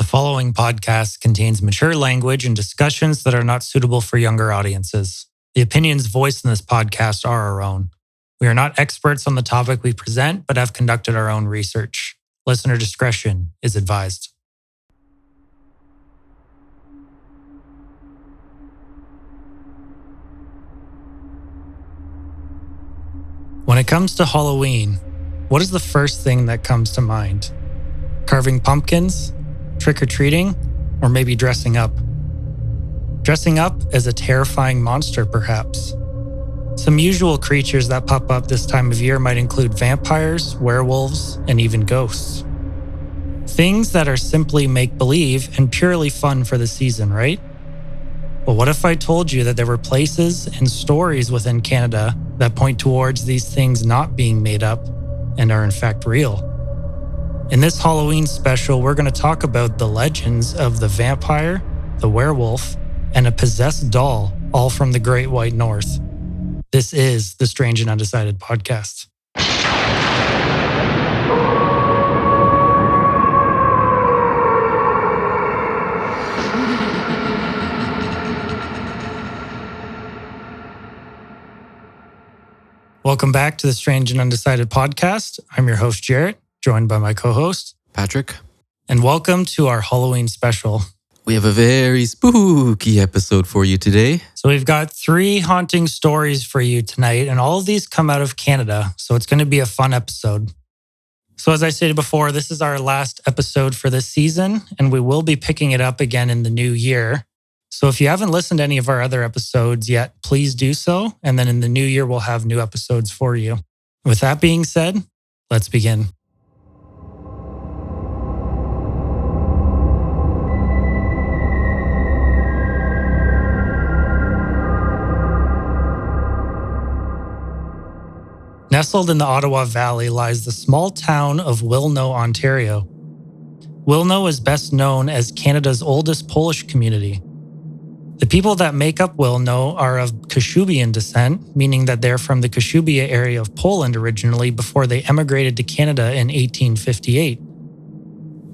following podcast contains mature language and discussions that are not suitable for younger audiences. The opinions voiced in this podcast are our own. We are not experts on the topic we present, but have conducted our own research. Listener discretion is advised. When it comes to Halloween, what is the first thing that comes to mind? Carving pumpkins? Trick-or-treating? Or maybe dressing up? Dressing up as a terrifying monster, perhaps. Some usual creatures that pop up this time of year might include vampires, werewolves, and even ghosts. Things that are simply make-believe and purely fun for the season, right? But what if I told you that there were places and stories within Canada that point towards these things not being made up and are in fact real? In this Halloween special, we're going to talk about the legends of the vampire, the werewolf, and a possessed doll, all from the Great White North. This is the Strange and Undecided podcast. Welcome back to the Strange and Undecided podcast. I'm your host, Jarrett, joined by my co-host, Patrick. And welcome to our Halloween special. We have a very spooky episode for you today. So we've got 3 haunting stories for you tonight, and all of these come out of Canada, so it's going to be a fun episode. So as I stated before, this is our last episode for this season, and we will be picking it up again in the new year. So if you haven't listened to any of our other episodes yet, please do so. And then in the new year, we'll have new episodes for you. With that being said, let's begin. Nestled in the Ottawa Valley lies the small town of Wilno, Ontario. Wilno is best known as Canada's oldest Polish community. The people that make up Wilno are of Kashubian descent, meaning that they're from the Kashubia area of Poland originally before they emigrated to Canada in 1858.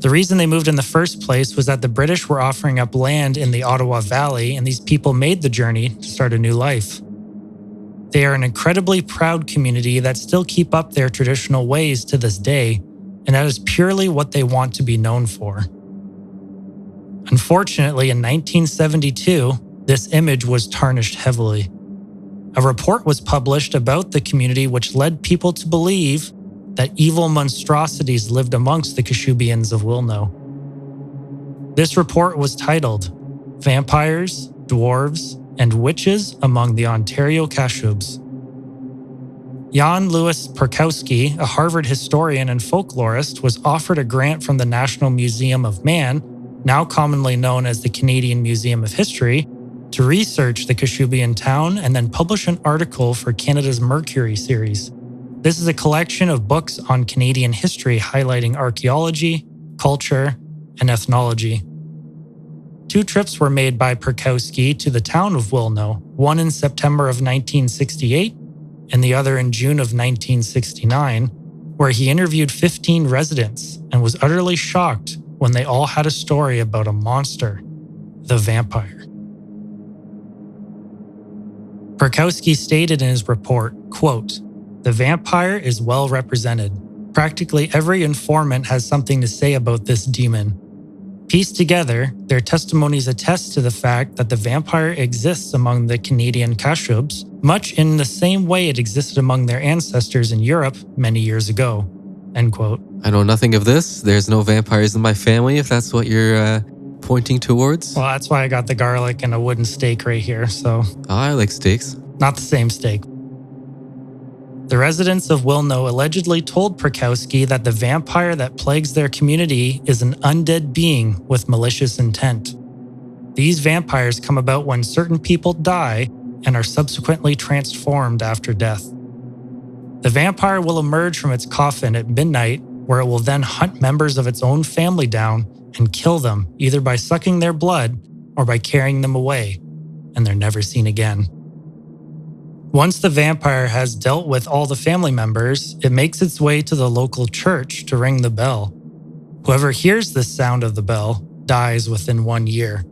The reason they moved in the first place was that the British were offering up land in the Ottawa Valley, and these people made the journey to start a new life. They are an incredibly proud community that still keep up their traditional ways to this day, and that is purely what they want to be known for. Unfortunately, in 1972, this image was tarnished heavily. A report was published about the community which led people to believe that evil monstrosities lived amongst the Kashubians of Wilno. This report was titled Vampires, Dwarves, and Witches Among the Ontario Kashubs. Jan Louis Perkowski, a Harvard historian and folklorist, was offered a grant from the National Museum of Man, now commonly known as the Canadian Museum of History, to research the Kashubian town and then publish an article for Canada's Mercury series. This is a collection of books on Canadian history highlighting archaeology, culture, and ethnology. 2 trips were made by Perkowski to the town of Wilno, one in September of 1968 and the other in June of 1969, where he interviewed 15 residents and was utterly shocked when they all had a story about a monster, the vampire. Perkowski stated in his report, quote, "The vampire is well represented. Practically every informant has something to say about this demon. Pieced together, their testimonies attest to the fact that the vampire exists among the Canadian Kashubs, much in the same way it existed among their ancestors in Europe many years ago." End quote. I know nothing of this. There's no vampires in my family, if that's what you're pointing towards. Well, that's why I got the garlic and a wooden steak right here, so. Oh, I like steaks. Not the same steak. The residents of Wilno allegedly told Perkowski that the vampire that plagues their community is an undead being with malicious intent. These vampires come about when certain people die and are subsequently transformed after death. The vampire will emerge from its coffin at midnight, where it will then hunt members of its own family down and kill them, either by sucking their blood or by carrying them away, and they're never seen again. Once the vampire has dealt with all the family members, it makes its way to the local church to ring the bell. Whoever hears the sound of the bell dies within 1 year.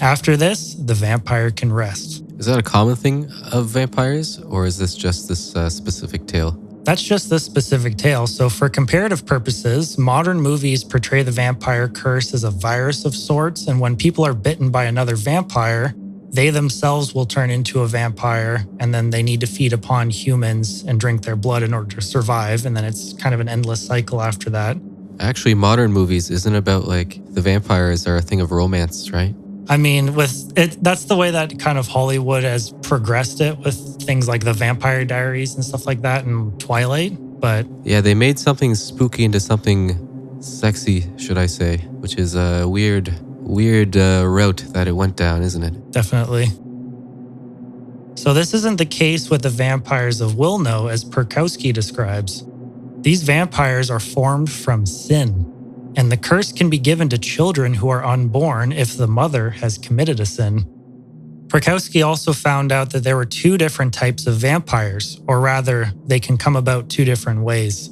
After this, the vampire can rest. Is that a common thing of vampires, or is this just this specific tale? That's just this specific tale. So, for comparative purposes, modern movies portray the vampire curse as a virus of sorts, and when people are bitten by another vampire, they themselves will turn into a vampire, and then they need to feed upon humans and drink their blood in order to survive, and then it's kind of an endless cycle after that. Actually, modern movies isn't about like the vampires are a thing of romance, right? I mean, with it, that's the way that kind of Hollywood has progressed it with things like the Vampire Diaries and stuff like that and Twilight. But Yeah, they made something spooky into something sexy, should I say, which is a weird route that it went down, isn't it? definitely. So this isn't the case with the vampires of Wilno, as Perkowski describes. These vampires are formed from sin, and the curse can be given to children who are unborn if the mother has committed a sin. Perkowski also found out that there were 2 different types of vampires, or rather, they can come about 2 different ways.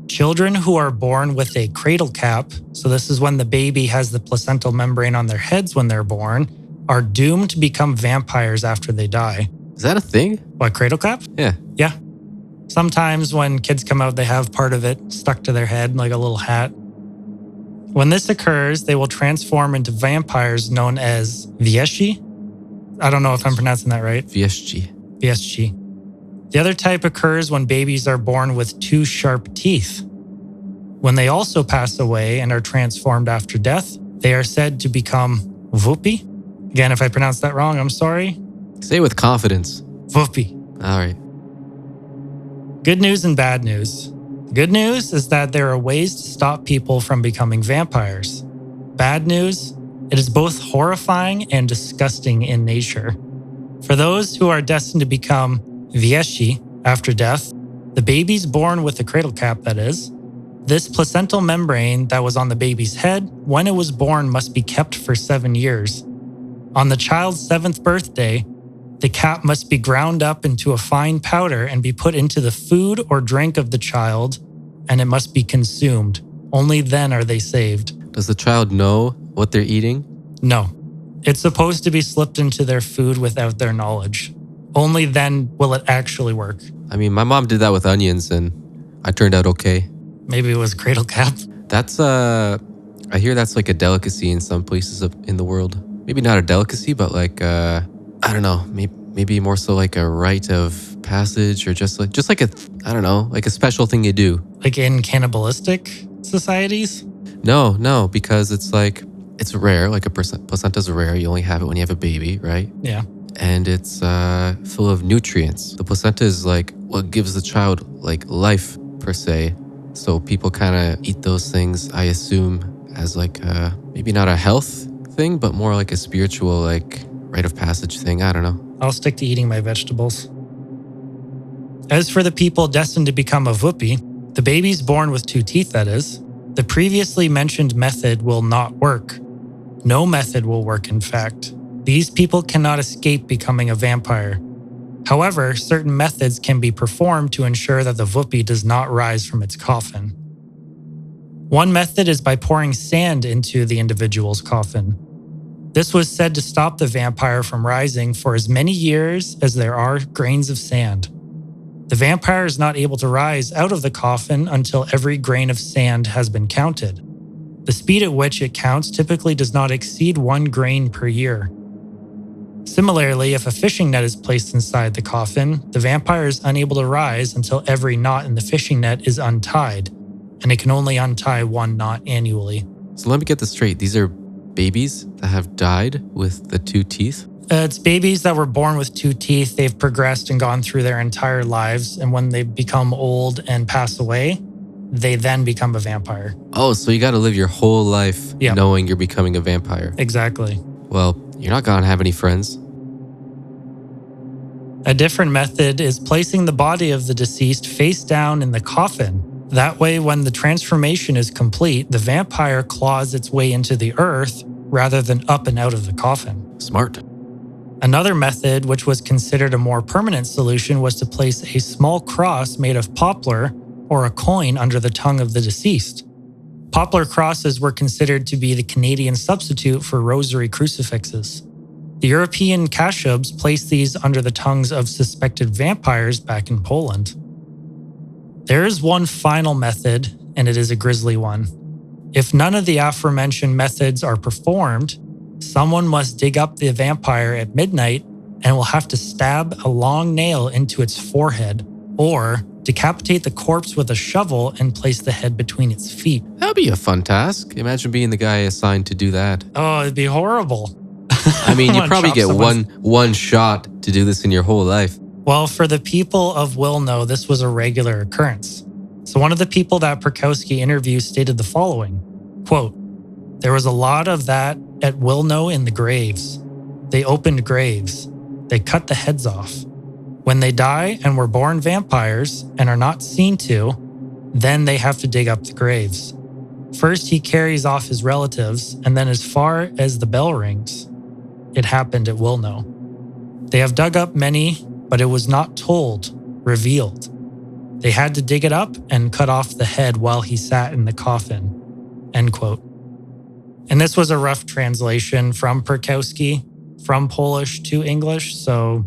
Children who are born with a cradle cap, so this is when the baby has the placental membrane on their heads when they're born, are doomed to become vampires after they die. Is that a thing? What, cradle cap? Yeah. Yeah. Sometimes when kids come out, they have part of it stuck to their head, like a little hat. When this occurs, they will transform into vampires known as Vieshi. I don't know if I'm pronouncing that right. VSG. Vieshi. The other type occurs when babies are born with 2 sharp teeth. When they also pass away and are transformed after death, they are said to become Vupi. Again, if I pronounced that wrong, I'm sorry. Say it with confidence. Vupi. All right. Good news and bad news. The good news is that there are ways to stop people from becoming vampires. Bad news, it is both horrifying and disgusting in nature. For those who are destined to become Vieshi after death, the babies born with the cradle cap, that is, this placental membrane that was on the baby's head when it was born must be kept for 7 years. On the child's 7th birthday, the cap must be ground up into a fine powder and be put into the food or drink of the child, and it must be consumed. Only then are they saved. Does the child know what they're eating? No. It's supposed to be slipped into their food without their knowledge. Only then will it actually work. I mean, my mom did that with onions and I turned out okay. Maybe it was cradle cap. That's, I hear that's like a delicacy in some places in the world. Maybe not a delicacy, but like, I don't know, maybe more so like a rite of passage or just like a, I don't know, like a special thing you do. Like in cannibalistic societies? No, because it's like, it's rare, like a placenta's rare. You only have it when you have a baby, right? Yeah. And it's full of nutrients. The placenta is like what gives the child like life per se. So people kind of eat those things, I assume, as like maybe not a health thing, but more like a spiritual like rite of passage thing. I don't know. I'll stick to eating my vegetables. As for the people destined to become a Vupi, the babies born with 2 teeth, that is, the previously mentioned method will not work. No method will work, in fact. These people cannot escape becoming a vampire. However, certain methods can be performed to ensure that the Vupi does not rise from its coffin. One method is by pouring sand into the individual's coffin. This was said to stop the vampire from rising for as many years as there are grains of sand. The vampire is not able to rise out of the coffin until every grain of sand has been counted. The speed at which it counts typically does not exceed 1 grain per year. Similarly, if a fishing net is placed inside the coffin, the vampire is unable to rise until every knot in the fishing net is untied, and it can only untie 1 knot annually. So let me get this straight. These are babies that have died with the 2 teeth? It's babies that were born with 2 teeth. They've progressed and gone through their entire lives, and when they become old and pass away, they then become a vampire. Oh, so you got to live your whole life knowing you're becoming a vampire. Exactly. Well, you're not going to have any friends. A different method is placing the body of the deceased face down in the coffin. That way, when the transformation is complete, the vampire claws its way into the earth rather than up and out of the coffin. Smart. Another method, which was considered a more permanent solution, was to place a small cross made of poplar or a coin under the tongue of the deceased. Poplar crosses were considered to be the Canadian substitute for rosary crucifixes. The European Kashubs placed these under the tongues of suspected vampires back in Poland. There is one final method, and it is a grisly one. If none of the aforementioned methods are performed, someone must dig up the vampire at midnight and will have to stab a long nail into its forehead, or decapitate the corpse with a shovel and place the head between its feet. That'd be a fun task. Imagine being the guy assigned to do that. Oh, it'd be horrible. I mean, you probably get one shot to do this in your whole life. Well, for the people of Wilno, this was a regular occurrence. So one of the people that Perkowski interviewed stated the following, quote, "There was a lot of that at Wilno in the graves. They opened graves. They cut the heads off. When they die and were born vampires and are not seen to, then they have to dig up the graves. First, he carries off his relatives, and then as far as the bell rings. It happened at Wilno. They have dug up many, but it was not told, revealed. They had to dig it up and cut off the head while he sat in the coffin." End quote. And this was a rough translation from Perkowski, from Polish to English, so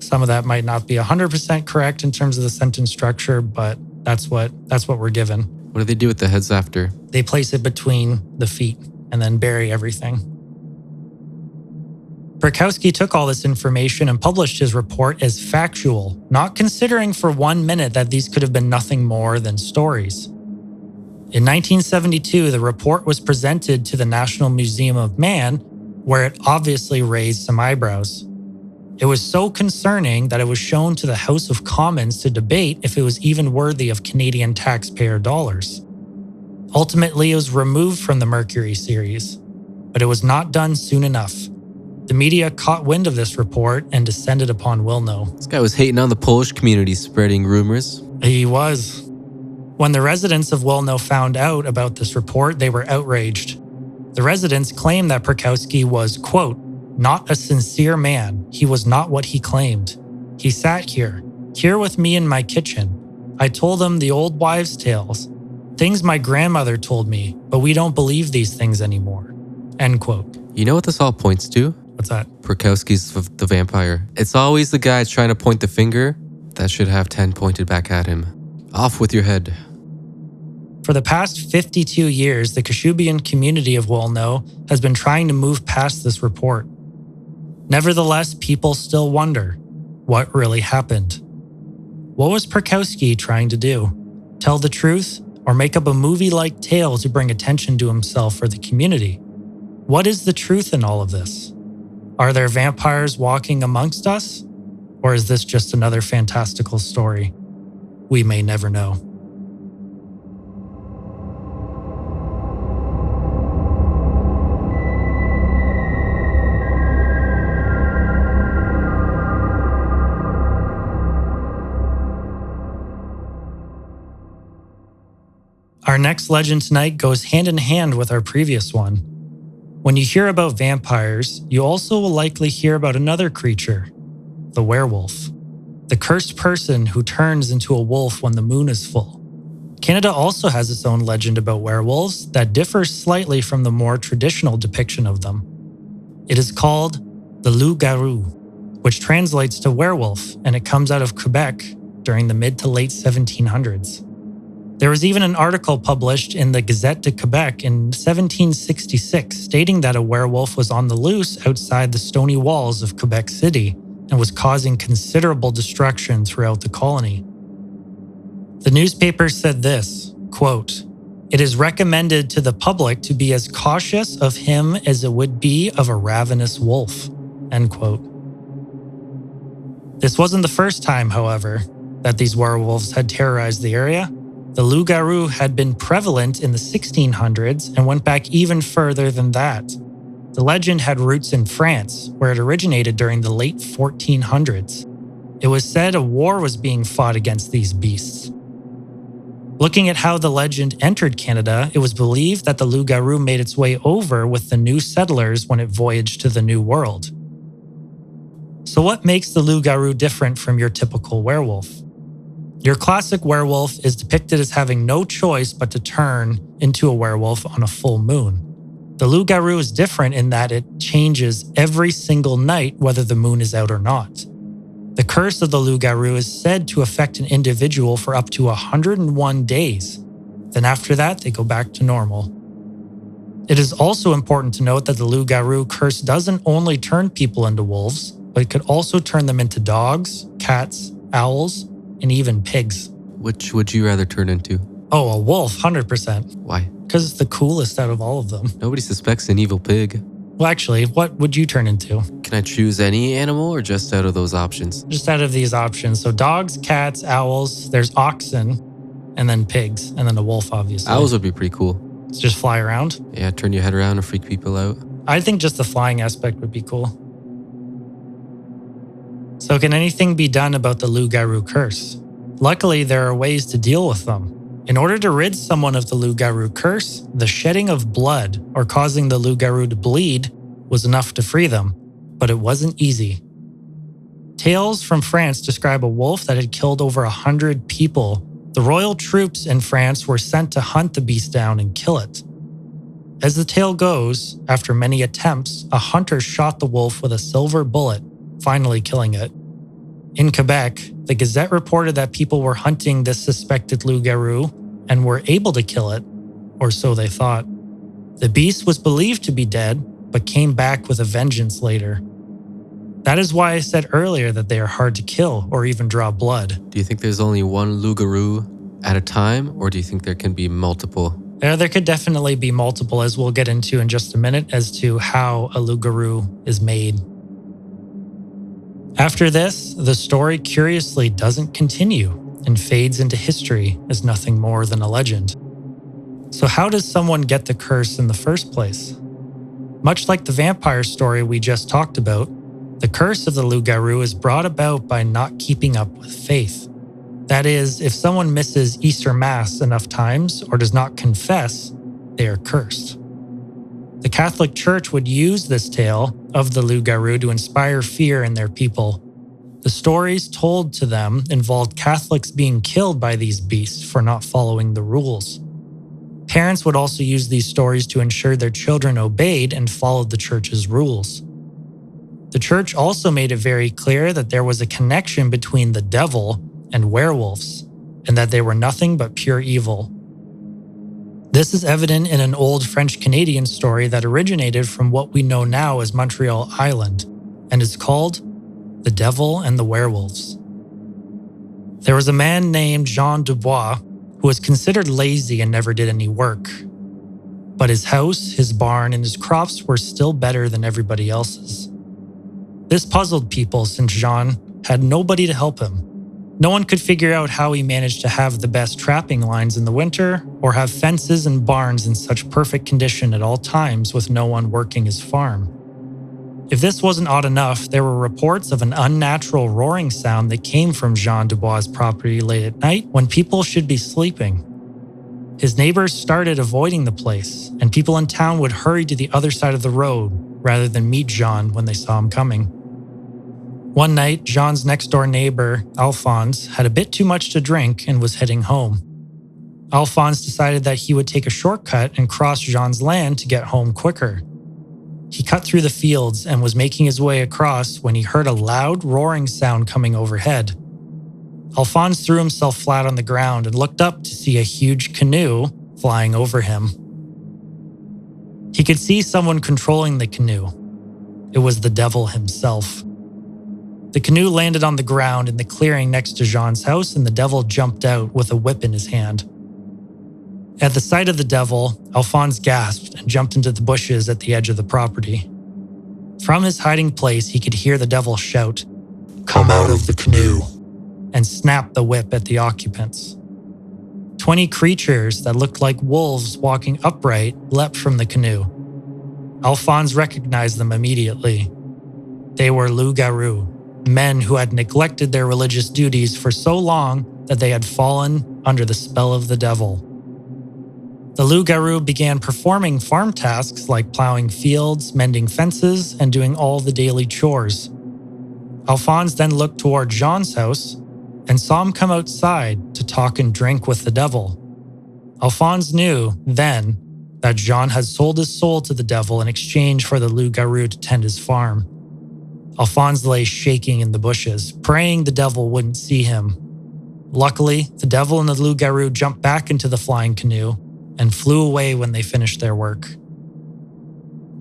some of that might not be 100% correct in terms of the sentence structure, but that's what we're given. What do they do with the heads after? They place it between the feet and then bury everything. Perkowski took all this information and published his report as factual, not considering for 1 minute that these could have been nothing more than stories. In 1972, the report was presented to the National Museum of Man, where it obviously raised some eyebrows. It was so concerning that it was shown to the House of Commons to debate if it was even worthy of Canadian taxpayer dollars. Ultimately, it was removed from the Mercury series, but it was not done soon enough. The media caught wind of this report and descended upon Wilno. This guy was hating on the Polish community, spreading rumors. He was. When the residents of Wilno found out about this report, they were outraged. The residents claimed that Perkowski was, quote, "not a sincere man. He was not what he claimed. He sat here with me in my kitchen. I told him the old wives' tales, things my grandmother told me, but we don't believe these things anymore." End quote. You know what this all points to? What's that? Perkowski's the vampire. It's always the guy trying to point the finger that should have 10 pointed back at him. Off with your head. For the past 52 years, the Kashubian community of Wilno has been trying to move past this report. Nevertheless, people still wonder, what really happened? What was Perkowski trying to do? Tell the truth or make up a movie-like tale to bring attention to himself or the community? What is the truth in all of this? Are there vampires walking amongst us? Or is this just another fantastical story? We may never know. Our next legend tonight goes hand in hand with our previous one. When you hear about vampires, you also will likely hear about another creature, the werewolf, the cursed person who turns into a wolf when the moon is full. Canada also has its own legend about werewolves that differs slightly from the more traditional depiction of them. It is called the loup-garou, which translates to werewolf, and it comes out of Quebec during the mid to late 1700s. There was even an article published in the Gazette de Quebec in 1766 stating that a werewolf was on the loose outside the stony walls of Quebec City and was causing considerable destruction throughout the colony. The newspaper said this, quote, "It is recommended to the public to be as cautious of him as it would be of a ravenous wolf," end quote. This wasn't the first time, however, that these werewolves had terrorized the area. The loup-garou had been prevalent in the 1600s and went back even further than that. The legend had roots in France, where it originated during the late 1400s. It was said a war was being fought against these beasts. Looking at how the legend entered Canada, it was believed that the loup-garou made its way over with the new settlers when it voyaged to the New World. So what makes the loup-garou different from your typical werewolf? Your classic werewolf is depicted as having no choice but to turn into a werewolf on a full moon. The loup-garou is different in that it changes every single night whether the moon is out or not. The curse of the loup-garou is said to affect an individual for up to 101 days. Then after that, they go back to normal. It is also important to note that the loup-garou curse doesn't only turn people into wolves, but it could also turn them into dogs, cats, owls, and even pigs. Which would you rather turn into? Oh, a wolf, 100%. Why? Because it's the coolest out of all of them. Nobody suspects an evil pig. Well, actually, what would you turn into? Can I choose any animal or just out of those options? Just out of these options. So dogs, cats, owls, there's oxen, and then pigs, and then a wolf, obviously. Owls would be pretty cool. Just fly around? Yeah, turn your head around and freak people out. I think just the flying aspect would be cool. So can anything be done about the loup-garou curse? Luckily, there are ways to deal with them. In order to rid someone of the loup-garou curse, the shedding of blood or causing the loup-garou to bleed was enough to free them, but it wasn't easy. Tales from France describe a wolf that had killed over 100 people. The royal troops in France were sent to hunt the beast down and kill it. As the tale goes, after many attempts, a hunter shot the wolf with a silver bullet, finally killing it. In Quebec, the Gazette reported that people were hunting this suspected loup-garou and were able to kill it, or so they thought. The beast was believed to be dead, but came back with a vengeance later. That is why I said earlier that they are hard to kill or even draw blood. Do you think there's only one loup-garou at a time, or do you think there can be multiple? There could definitely be multiple, as we'll get into in just a minute, as to how a loup-garou is made. After this, the story curiously doesn't continue and fades into history as nothing more than a legend. So how does someone get the curse in the first place? Much like the vampire story we just talked about, the curse of the loup-garou is brought about by not keeping up with faith. That is, if someone misses Easter Mass enough times or does not confess, they are cursed. The Catholic Church would use this tale of the loup-garou to inspire fear in their people. The stories told to them involved Catholics being killed by these beasts for not following the rules. Parents would also use these stories to ensure their children obeyed and followed the church's rules. The church also made it very clear that there was a connection between the devil and werewolves, and that they were nothing but pure evil. This is evident in an old French-Canadian story that originated from what we know now as Montreal Island, and is called The Devil and the Werewolves. There was a man named Jean Dubois who was considered lazy and never did any work. But his house, his barn, and his crops were still better than everybody else's. This puzzled people since Jean had nobody to help him. No one could figure out how he managed to have the best trapping lines in the winter or have fences and barns in such perfect condition at all times with no one working his farm. If this wasn't odd enough, there were reports of an unnatural roaring sound that came from Jean Dubois' property late at night when people should be sleeping. His neighbors started avoiding the place, and people in town would hurry to the other side of the road rather than meet Jean when they saw him coming. One night, Jean's next-door neighbor, Alphonse, had a bit too much to drink and was heading home. Alphonse decided that he would take a shortcut and cross Jean's land to get home quicker. He cut through the fields and was making his way across when he heard a loud roaring sound coming overhead. Alphonse threw himself flat on the ground and looked up to see a huge canoe flying over him. He could see someone controlling the canoe. It was the devil himself. The canoe landed on the ground in the clearing next to Jean's house, and the devil jumped out with a whip in his hand. At the sight of the devil, Alphonse gasped and jumped into the bushes at the edge of the property. From his hiding place, he could hear the devil shout, "Come out of the canoe," and snap the whip at the occupants. 20 creatures that looked like wolves walking upright leapt from the canoe. Alphonse recognized them immediately. They were loup-garou, men who had neglected their religious duties for so long that they had fallen under the spell of the devil. The loup-garou began performing farm tasks like plowing fields, mending fences, and doing all the daily chores. Alphonse then looked toward Jean's house and saw him come outside to talk and drink with the devil. Alphonse knew then that Jean had sold his soul to the devil in exchange for the loup-garou to tend his farm. Alphonse lay shaking in the bushes, praying the devil wouldn't see him. Luckily, the devil and the loup-garou jumped back into the flying canoe and flew away when they finished their work.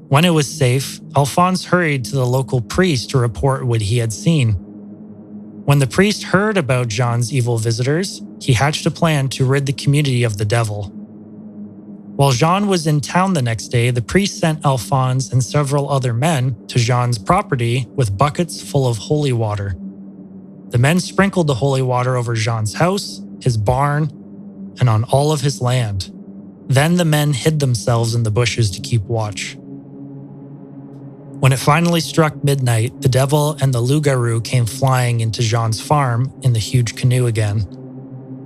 When it was safe, Alphonse hurried to the local priest to report what he had seen. When the priest heard about Jean's evil visitors, he hatched a plan to rid the community of the devil. While Jean was in town the next day, the priest sent Alphonse and several other men to Jean's property with buckets full of holy water. The men sprinkled the holy water over Jean's house, his barn, and on all of his land. Then the men hid themselves in the bushes to keep watch. When it finally struck midnight, the devil and the loup-garou came flying into Jean's farm in the huge canoe again.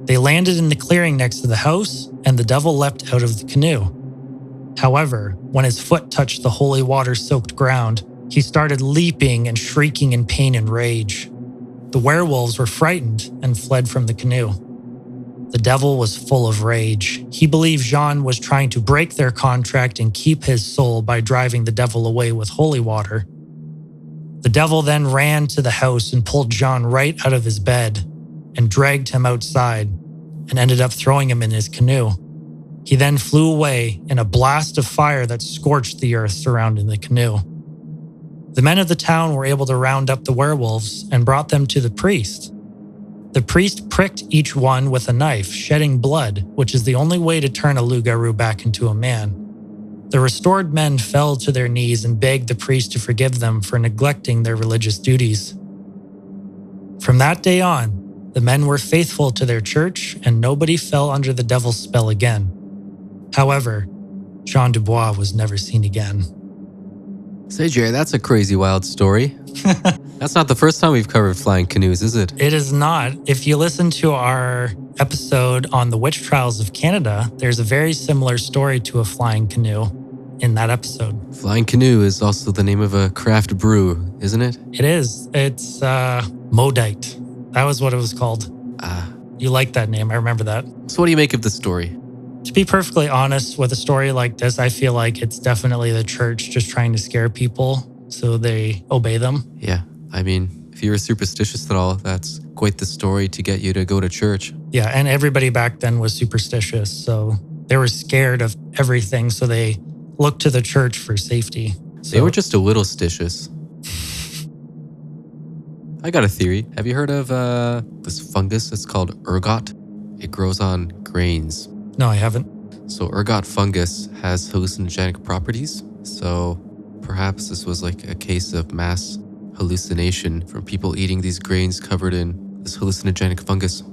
They landed in the clearing next to the house, and the devil leapt out of the canoe. However, when his foot touched the holy water-soaked ground, he started leaping and shrieking in pain and rage. The werewolves were frightened and fled from the canoe. The devil was full of rage. He believed Jean was trying to break their contract and keep his soul by driving the devil away with holy water. The devil then ran to the house and pulled Jean right out of his bed and dragged him outside and ended up throwing him in his canoe. He then flew away in a blast of fire that scorched the earth surrounding the canoe. The men of the town were able to round up the werewolves and brought them to the priest. The priest pricked each one with a knife, shedding blood, which is the only way to turn a loup-garou back into a man. The restored men fell to their knees and begged the priest to forgive them for neglecting their religious duties. From that day on, the men were faithful to their church and nobody fell under the devil's spell again. However, Jean Dubois was never seen again. Say, Jerry, that's a crazy wild story. That's not the first time we've covered flying canoes, is it? It is not. If you listen to our episode on the witch trials of Canada, there's a very similar story to a flying canoe in that episode. Flying canoe is also the name of a craft brew, isn't it? It is. It's Modite. That was what it was called. You like that name. I remember that. So what do you make of the story? To be perfectly honest, with a story like this, I feel like it's definitely the church just trying to scare people so they obey them. Yeah, I mean, if you're superstitious at all, that's quite the story to get you to go to church. Yeah, and everybody back then was superstitious, so they were scared of everything, so they looked to the church for safety. They were just a little stitious. I got a theory. Have you heard of this fungus? It's called ergot. It grows on grains. No, I haven't. So ergot fungus has hallucinogenic properties. So perhaps this was like a case of mass hallucination from people eating these grains covered in this hallucinogenic fungus.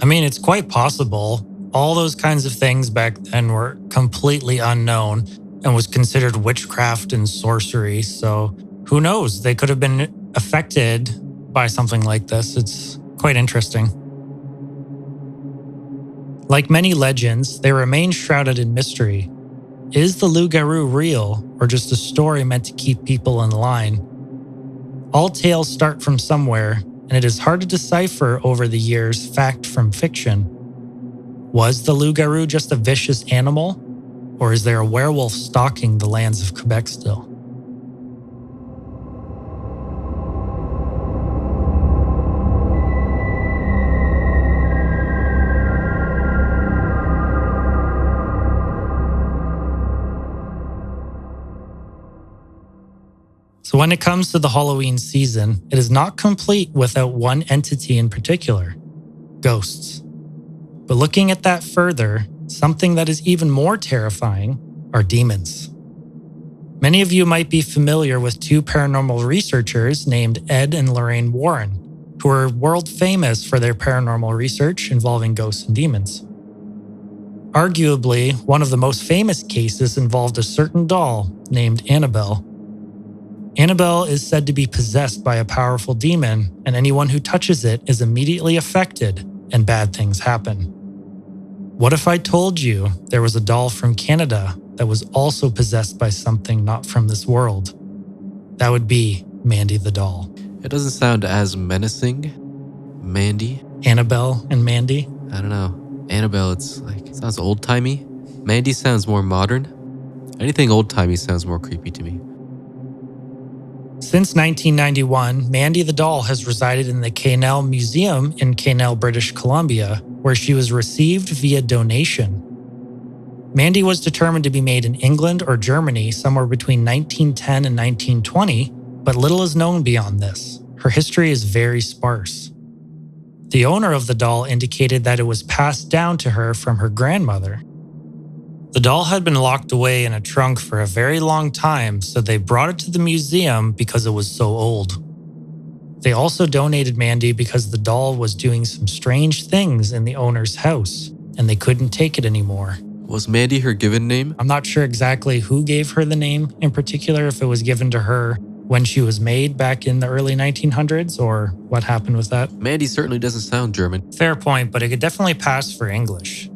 I mean, it's quite possible. All those kinds of things back then were completely unknown and was considered witchcraft and sorcery. So who knows? They could have been affected by something like this. It's quite interesting. Like many legends, they remain shrouded in mystery. Is the loup-garou real or just a story meant to keep people in line? All tales start from somewhere, and it is hard to decipher over the years fact from fiction. Was the loup-garou just a vicious animal, or is there a werewolf stalking the lands of Quebec still? So when it comes to the Halloween season, it is not complete without one entity in particular, ghosts. But looking at that further, something that is even more terrifying are demons. Many of you might be familiar with two paranormal researchers named Ed and Lorraine Warren, who are world famous for their paranormal research involving ghosts and demons. Arguably, one of the most famous cases involved a certain doll named Annabelle. Annabelle is said to be possessed by a powerful demon, and anyone who touches it is immediately affected and bad things happen. What if I told you there was a doll from Canada that was also possessed by something not from this world? That would be Mandy the doll. It doesn't sound as menacing, Mandy? Annabelle and Mandy. I don't know. Annabelle, it sounds old-timey. Mandy sounds more modern. Anything old-timey sounds more creepy to me. Since 1991, Mandy the doll has resided in the Quesnel Museum in Quesnel, British Columbia, where she was received via donation. Mandy was determined to be made in England or Germany somewhere between 1910 and 1920, but little is known beyond this. Her history is very sparse. The owner of the doll indicated that it was passed down to her from her grandmother. The doll had been locked away in a trunk for a very long time, so they brought it to the museum because it was so old. They also donated Mandy because the doll was doing some strange things in the owner's house, and they couldn't take it anymore. Was Mandy her given name? I'm not sure exactly who gave her the name in particular, if it was given to her when she was made back in the early 1900s or what happened with that. Mandy certainly doesn't sound German. Fair point, but it could definitely pass for English.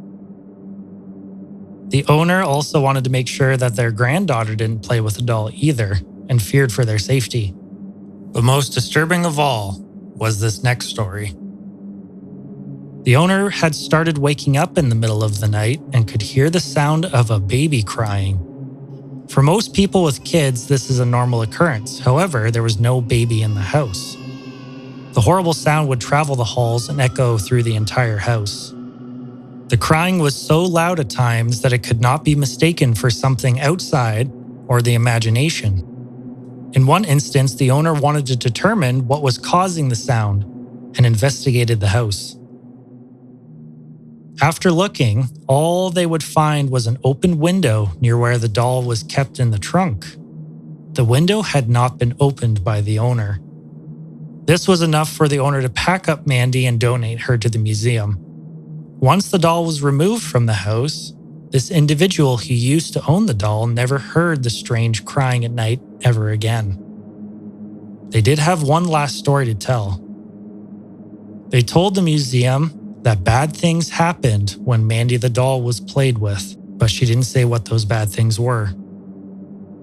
The owner also wanted to make sure that their granddaughter didn't play with the doll either and feared for their safety. But most disturbing of all was this next story. The owner had started waking up in the middle of the night and could hear the sound of a baby crying. For most people with kids, this is a normal occurrence. However, there was no baby in the house. The horrible sound would travel the halls and echo through the entire house. The crying was so loud at times that it could not be mistaken for something outside or the imagination. In one instance, the owner wanted to determine what was causing the sound and investigated the house. After looking, all they would find was an open window near where the doll was kept in the trunk. The window had not been opened by the owner. This was enough for the owner to pack up Mandy and donate her to the museum. Once the doll was removed from the house, this individual who used to own the doll never heard the strange crying at night ever again. They did have one last story to tell. They told the museum that bad things happened when Mandy the doll was played with, but she didn't say what those bad things were.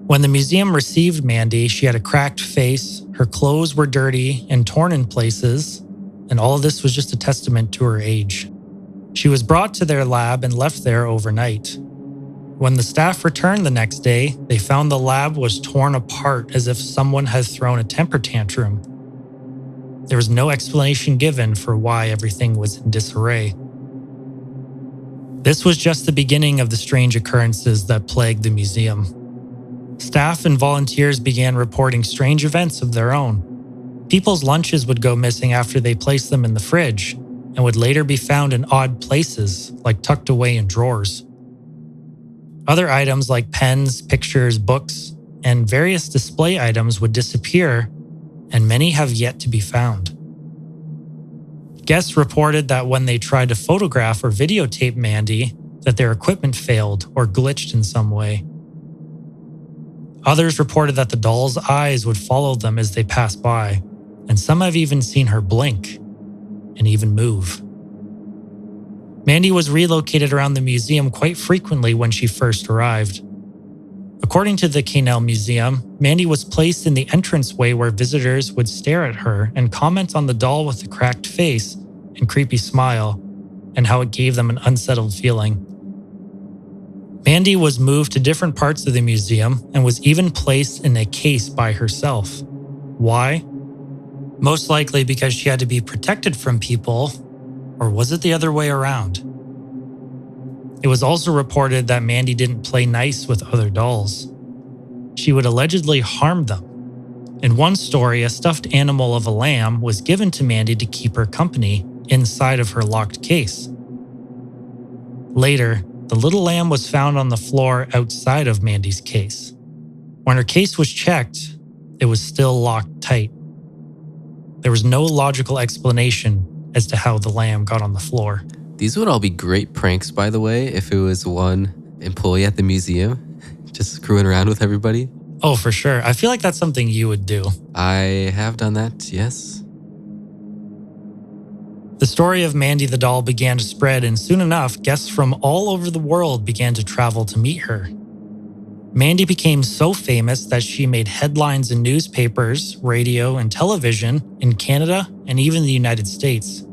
When the museum received Mandy, she had a cracked face, her clothes were dirty and torn in places, and all of this was just a testament to her age. She was brought to their lab and left there overnight. When the staff returned the next day, they found the lab was torn apart as if someone had thrown a temper tantrum. There was no explanation given for why everything was in disarray. This was just the beginning of the strange occurrences that plagued the museum. Staff and volunteers began reporting strange events of their own. People's lunches would go missing after they placed them in the fridge and would later be found in odd places, like tucked away in drawers. Other items like pens, pictures, books, and various display items would disappear, and many have yet to be found. Guests reported that when they tried to photograph or videotape Mandy, that their equipment failed or glitched in some way. Others reported that the doll's eyes would follow them as they passed by, and some have even seen her blink and even move. Mandy was relocated around the museum quite frequently when she first arrived. According to the Quesnel Museum, Mandy was placed in the entranceway where visitors would stare at her and comment on the doll with the cracked face and creepy smile, and how it gave them an unsettled feeling. Mandy was moved to different parts of the museum and was even placed in a case by herself. Why? Most likely because she had to be protected from people, or was it the other way around? It was also reported that Mandy didn't play nice with other dolls. She would allegedly harm them. In one story, a stuffed animal of a lamb was given to Mandy to keep her company inside of her locked case. Later, the little lamb was found on the floor outside of Mandy's case. When her case was checked, it was still locked tight. There was no logical explanation as to how the lamb got on the floor. These would all be great pranks, by the way, if it was one employee at the museum just screwing around with everybody. Oh, for sure. I feel like that's something you would do. I have done that, yes. The story of Mandy the doll began to spread, and soon enough, guests from all over the world began to travel to meet her. Mandy became so famous that she made headlines in newspapers, radio, and television in Canada and even the United States.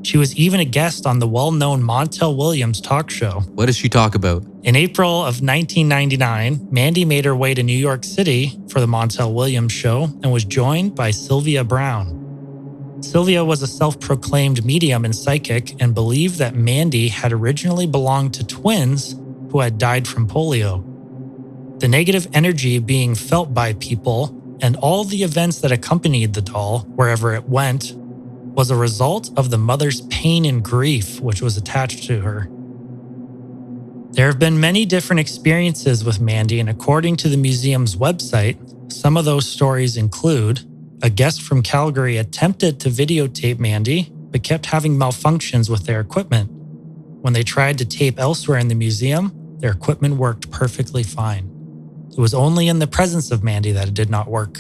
She was even a guest on the well-known Montel Williams talk show. What does she talk about? In April of 1999, Mandy made her way to New York City for the Montel Williams show and was joined by Sylvia Brown. Sylvia was a self-proclaimed medium and psychic and believed that Mandy had originally belonged to twins who had died from polio. The negative energy being felt by people and all the events that accompanied the doll wherever it went was a result of the mother's pain and grief which was attached to her. There have been many different experiences with Mandy, and according to the museum's website, some of those stories include a guest from Calgary attempted to videotape Mandy but kept having malfunctions with their equipment. When they tried to tape elsewhere in the museum, their equipment worked perfectly fine. It was only in the presence of Mandy that it did not work.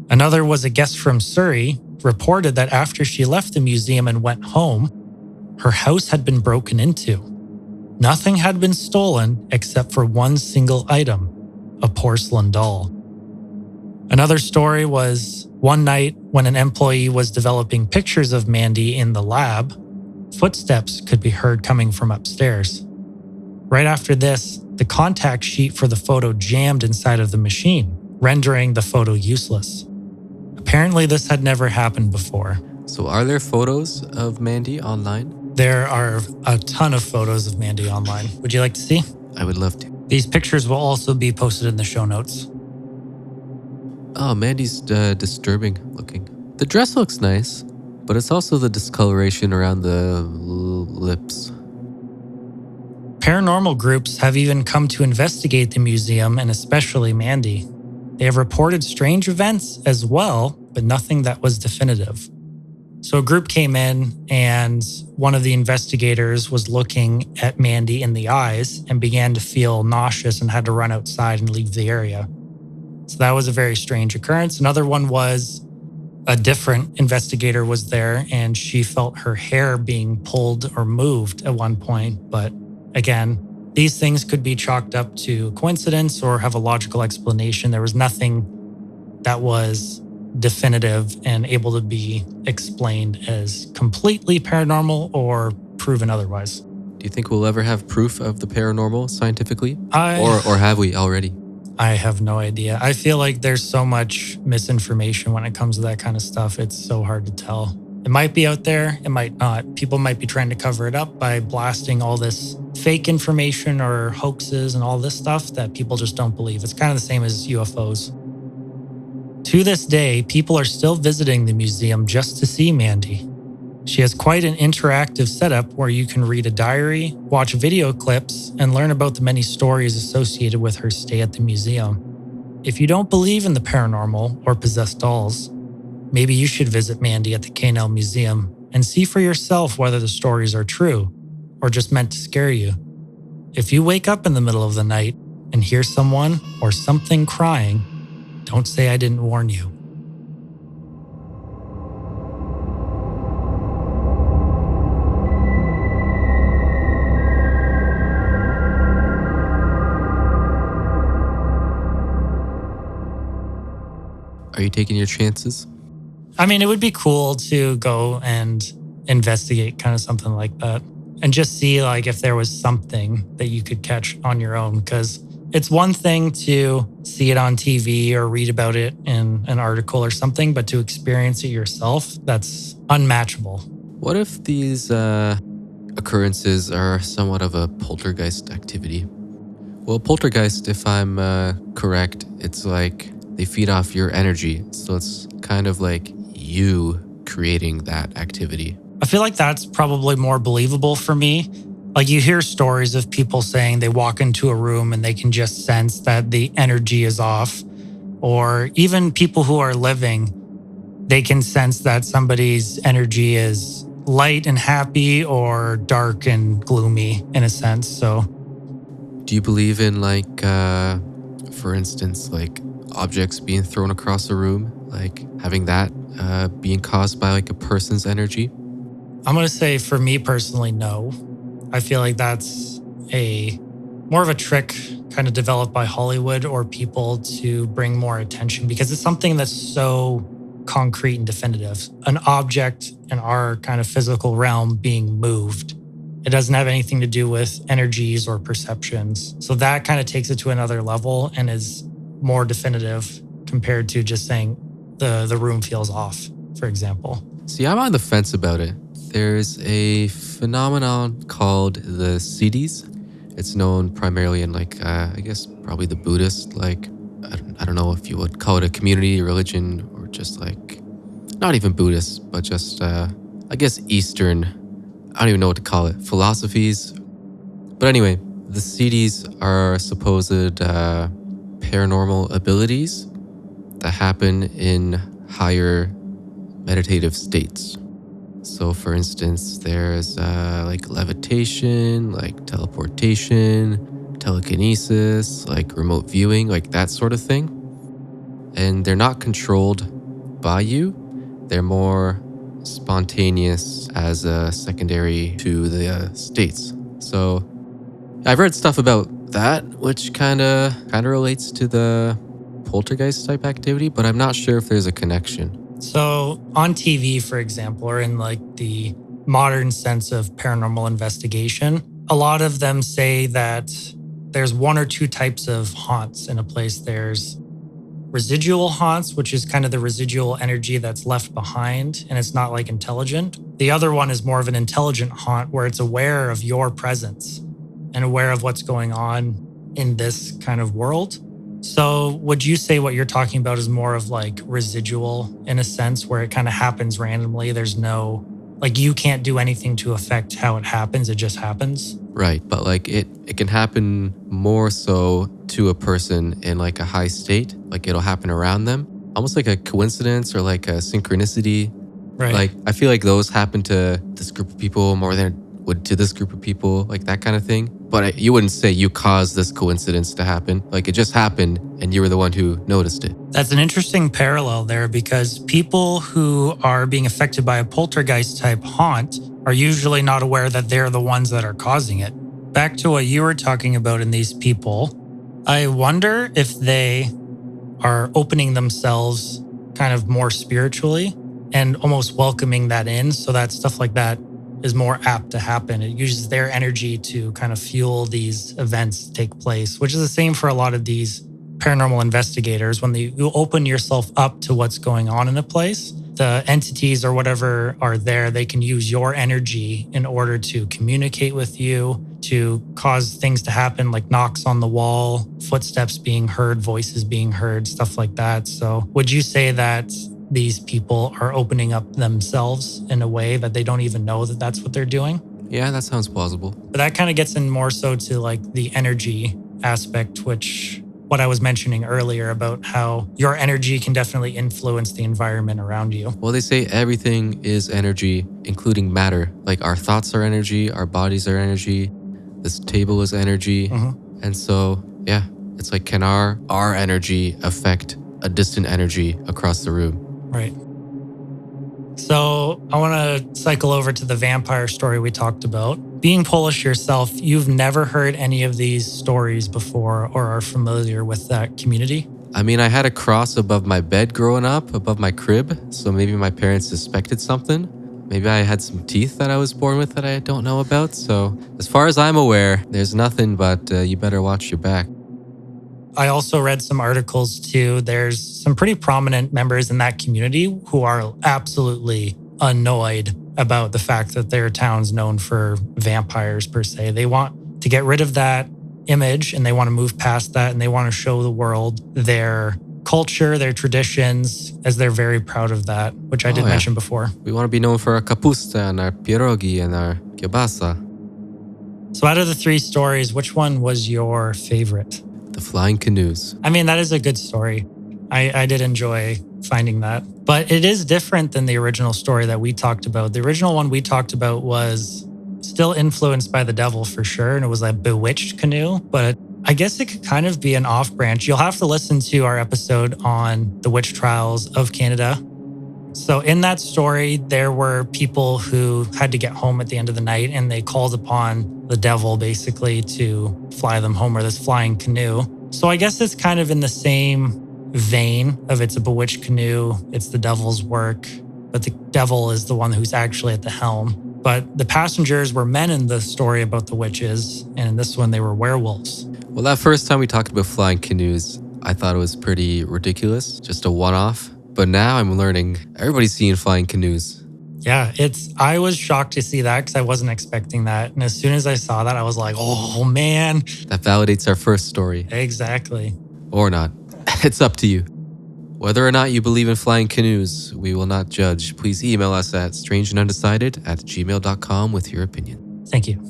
Another was a guest from Surrey, reported that after she left the museum and went home, her house had been broken into. Nothing had been stolen except for one single item, a porcelain doll. Another story was one night when an employee was developing pictures of Mandy in the lab, footsteps could be heard coming from upstairs. Right after this, the contact sheet for the photo jammed inside of the machine, rendering the photo useless. Apparently, this had never happened before. So are there photos of Mandy online? There are a ton of photos of Mandy online. Would you like to see? I would love to. These pictures will also be posted in the show notes. Oh, Mandy's disturbing looking. The dress looks nice, but it's also the discoloration around the lips. Paranormal groups have even come to investigate the museum and especially Mandy. They have reported strange events as well, but nothing that was definitive. So a group came in and one of the investigators was looking at Mandy in the eyes and began to feel nauseous and had to run outside and leave the area. So that was a very strange occurrence. Another one was a different investigator was there and she felt her hair being pulled or moved at one point. But again, these things could be chalked up to coincidence or have a logical explanation. There was nothing that was definitive and able to be explained as completely paranormal or proven otherwise. Do you think we'll ever have proof of the paranormal scientifically? Or have we already? I have no idea. I feel like there's so much misinformation when it comes to that kind of stuff. It's so hard to tell. It might be out there, it might not. People might be trying to cover it up by blasting all this fake information or hoaxes and all this stuff that people just don't believe. It's kind of the same as UFOs. To this day, people are still visiting the museum just to see Mandy. She has quite an interactive setup where you can read a diary, watch video clips, and learn about the many stories associated with her stay at the museum. If you don't believe in the paranormal or possessed dolls, maybe you should visit Mandy at the K&L Museum and see for yourself whether the stories are true or just meant to scare you. If you wake up in the middle of the night and hear someone or something crying, don't say I didn't warn you. Are you taking your chances? I mean, it would be cool to go and investigate kind of something like that and just see like if there was something that you could catch on your own, because it's one thing to see it on TV or read about it in an article or something, but to experience it yourself, that's unmatchable. What if these occurrences are somewhat of a poltergeist activity? Well, poltergeist, if I'm correct, it's like they feed off your energy. So it's kind of like you creating that activity. I feel like that's probably more believable for me. Like you hear stories of people saying they walk into a room and they can just sense that the energy is off. Or even people who are living, they can sense that somebody's energy is light and happy or dark and gloomy in a sense. So do you believe in like, for instance, like objects being thrown across a room, like having that being caused by like a person's energy? I'm going to say for me personally, no. I feel like that's a more of a trick kind of developed by Hollywood or people to bring more attention because it's something that's so concrete and definitive. An object in our kind of physical realm being moved. It doesn't have anything to do with energies or perceptions. So that kind of takes it to another level and is more definitive compared to just saying the room feels off, for example. See, I'm on the fence about it. There's a phenomenon called the siddhis. It's known primarily in I guess probably the Buddhist, I don't know if you would call it a community, religion, or just not even Buddhist, but just, I guess Eastern, I don't even know what to call it, philosophies. But anyway, the siddhis are supposed paranormal abilities that happen in higher meditative states. So for instance, there's like levitation, like teleportation, telekinesis, like remote viewing, like that sort of thing. And they're not controlled by you. They're more spontaneous as a secondary to the states. So I've read stuff about that, which kind of relates to the poltergeist type activity, but I'm not sure if there's a connection. So on TV, for example, or in like the modern sense of paranormal investigation, a lot of them say that there's one or two types of haunts in a place. There's residual haunts, which is kind of the residual energy that's left behind and it's not like intelligent. The other one is more of an intelligent haunt where it's aware of your presence and aware of what's going on in this kind of world. So would you say what you're talking about is more of like residual in a sense where it kind of happens randomly? There's no, like you can't do anything to affect how it happens. It just happens. Right. But like it can happen more so to a person in like a high state. Like it'll happen around them. Almost like a coincidence or like a synchronicity. Right. Like I feel like those happen to this group of people more than it would to this group of people, like that kind of thing. But you wouldn't say you caused this coincidence to happen. Like it just happened and you were the one who noticed it. That's an interesting parallel there because people who are being affected by a poltergeist type haunt are usually not aware that they're the ones that are causing it. Back to what you were talking about in these people, I wonder if they are opening themselves kind of more spiritually and almost welcoming that in so that stuff like that is more apt to happen. It uses their energy to kind of fuel these events to take place, which is the same for a lot of these paranormal investigators. When you open yourself up to what's going on in a place, the entities or whatever are there, they can use your energy in order to communicate with you, to cause things to happen like knocks on the wall, footsteps being heard, voices being heard, stuff like that. So would you say that these people are opening up themselves in a way that they don't even know that that's what they're doing? Yeah, that sounds plausible. But that kind of gets in more so to like the energy aspect, which what I was mentioning earlier about how your energy can definitely influence the environment around you. Well, they say everything is energy, including matter. Like our thoughts are energy, our bodies are energy, this table is energy. Mm-hmm. And so, yeah, it's like, can our energy affect a distant energy across the room? Right. So I want to cycle over to the vampire story we talked about. Being Polish yourself, you've never heard any of these stories before or are familiar with that community? I mean, I had a cross above my bed growing up, above my crib. So maybe my parents suspected something. Maybe I had some teeth that I was born with that I don't know about. So as far as I'm aware, there's nothing, but you better watch your back. I also read some articles too. There's some pretty prominent members in that community who are absolutely annoyed about the fact that their town's known for vampires per se. They want to get rid of that image and they want to move past that and they want to show the world their culture, their traditions, as they're very proud of that, which I did mention before. We want to be known for our kapusta and our pierogi and our kielbasa. So out of the three stories, which one was your favorite? The flying canoes. I mean, that is a good story. I did enjoy finding that. But it is different than the original story that we talked about. The original one we talked about was still influenced by the devil for sure. And it was a bewitched canoe. But I guess it could kind of be an off branch. You'll have to listen to our episode on the witch trials of Canada So in that story, there were people who had to get home at the end of the night and they called upon the devil basically to fly them home, or this flying canoe. So I guess it's kind of in the same vein of it's a bewitched canoe, it's the devil's work, but the devil is the one who's actually at the helm. But the passengers were men in the story about the witches, and in this one, they were werewolves. Well, that first time we talked about flying canoes, I thought it was pretty ridiculous, just a one-off. But now I'm learning everybody's seeing flying canoes. Yeah, I was shocked to see that because I wasn't expecting that. And as soon as I saw that, I was like, oh man. That validates our first story. Exactly. Or not. It's up to you. Whether or not you believe in flying canoes, we will not judge. Please email us at strangeandundecided@gmail.com with your opinion. Thank you.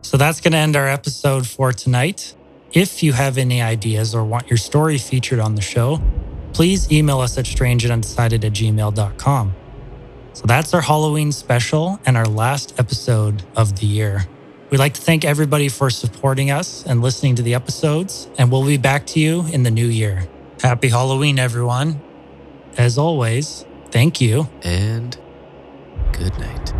So that's going to end our episode for tonight. If you have any ideas or want your story featured on the show, please email us at strangeandundecided@gmail.com. So that's our Halloween special and our last episode of the year. We'd like to thank everybody for supporting us and listening to the episodes, and we'll be back to you in the new year. Happy Halloween, everyone. As always, thank you. And good night.